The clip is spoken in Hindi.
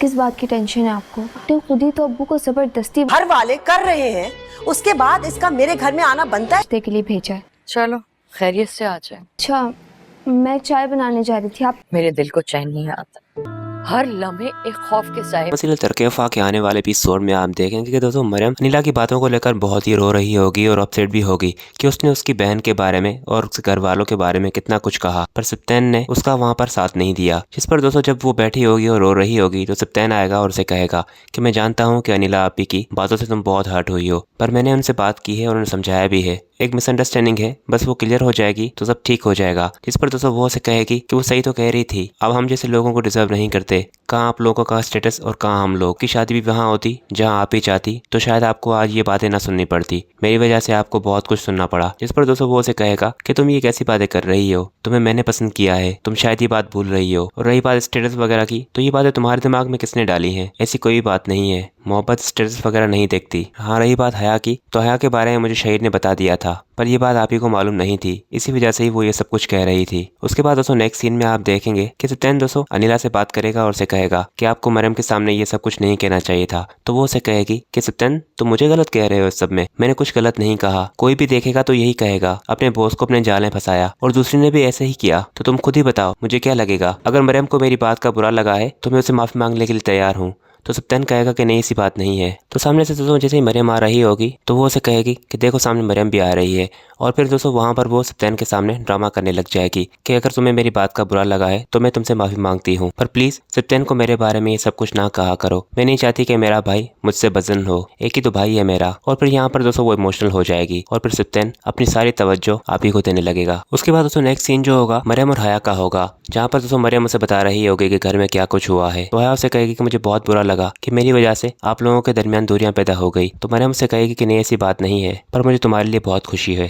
किस बात की टेंशन है आपको? आपने खुद ही तो अब्बू को जबरदस्ती घर वाले कर रहे हैं, उसके बाद इसका मेरे घर में आना बनता है। रिश्ते के लिए भेजा है। चलो खैरियत से आ जाए। अच्छा, मैं चाय बनाने जा रही थी। आप मेरे दिल को चैन नहीं आता, हर लम्हे एक खौफ के साए। मसील तरकेफा के आने वाले एपिसोड में आप देखेंगे कि दोस्तों मरियम अनिला की बातों को लेकर बहुत ही रो रही होगी और अपसेट भी होगी कि उसने उसकी बहन के बारे में और उसके घर वालों के बारे में कितना कुछ कहा, पर सप्तैन ने उसका वहां पर साथ नहीं दिया। जिस पर दोस्तों जब वो बैठी होगी और रो रही होगी तो सप्तैन आएगा और उसे कहेगा कि मैं जानता हूँ कि अनिला आपी की बातों से तुम बहुत हर्ट हुई हो, पर मैंने उनसे बात की है और उन्हें समझाया भी है। एक मिसअंडरस्टैंडिंग है, बस वो क्लियर हो जाएगी तो सब ठीक हो जाएगा। जिस पर दोस्तों वो उसे कहेगी कि वो सही तो कह रही थी, अब हम जैसे लोगों को डिजर्व नहीं करते। कहाँ आप लोगों का स्टेटस और कहाँ हम लोग की शादी भी वहाँ होती जहाँ आप ही चाहती, तो शायद आपको आज ये बातें ना सुननी पड़ती। मेरी वजह से आपको बहुत कुछ सुनना पड़ा। जिस पर दोस्तों वो उसे कहेगा कि तुम ये कैसी बातें कर रही हो, तुम्हें मैंने पसंद किया है, तुम शायद ये बात भूल रही हो। और रही बात स्टेटस वगैरह की, तो ये बातें तुम्हारे दिमाग में किसने डाली है? ऐसी कोई बात नहीं है, मोहब्बत स्टेटस वगैरह नहीं देखती। हाँ रही बात हया की, तो हया के बारे में मुझे शहीद ने बता दिया था, पर ये बात आप ही को मालूम नहीं थी, इसी वजह से ही वो ये सब कुछ कह रही थी। उसके बाद दोस्तों नेक्स्ट सीन में आप देखेंगे कि सप्तैन दोस्तों अनिला से बात करेगा और उसे कहेगा कि आपको मरियम के सामने ये सब कुछ नहीं कहना चाहिए था। तो वो उसे कहेगी कि सप्तैन तुम मुझे गलत कह रहे हो, इस सब में मैंने कुछ गलत नहीं कहा। कोई भी देखेगा तो यही कहेगा अपने बॉस को अपने जाल में फंसाया, और दूसरी ने भी ऐसे ही किया। तो तुम खुद ही बताओ मुझे क्या लगेगा? अगर मरियम को मेरी बात का बुरा लगा है तो मैं उसे माफी मांगने के लिए तैयार हूँ। तो सप्तैन कहेगा कि नहीं ऐसी बात नहीं है। तो सामने से दोस्तों जैसे ही मरियम आ रही होगी तो वो उसे कहेगी कि देखो सामने मरियम भी आ रही है, और फिर दोस्तों वहाँ पर वो सप्तैन के सामने ड्रामा करने लग जाएगी कि अगर तुम्हें मेरी बात का बुरा लगा है तो मैं तुमसे माफी मांगती हूँ, पर प्लीज सप्तैन को मेरे बारे में ये सब कुछ ना कहा करो। मैं नहीं चाहती कि मेरा भाई मुझसे बदजन हो, एक ही तो भाई है मेरा। और फिर यहाँ पर दोस्तों वो इमोशनल हो जाएगी और फिर सप्तैन अपनी सारी तवज्जो आप ही को देने लगेगा। उसके बाद दोस्तों नेक्स्ट सीन जो होगा मरियम और हया का होगा, जहाँ पर दोस्तों मरियम उसे बता रही होगी कि घर में क्या कुछ हुआ है। तो हया उसे कहेगी कि मुझे बहुत बुरा लगा कि मेरी वजह से आप लोगों के दरमियान दूरियां पैदा हो गई। तो मरियम उसे कहेगी कि नहीं ऐसी बात नहीं है, पर मुझे तुम्हारे लिए बहुत खुशी है।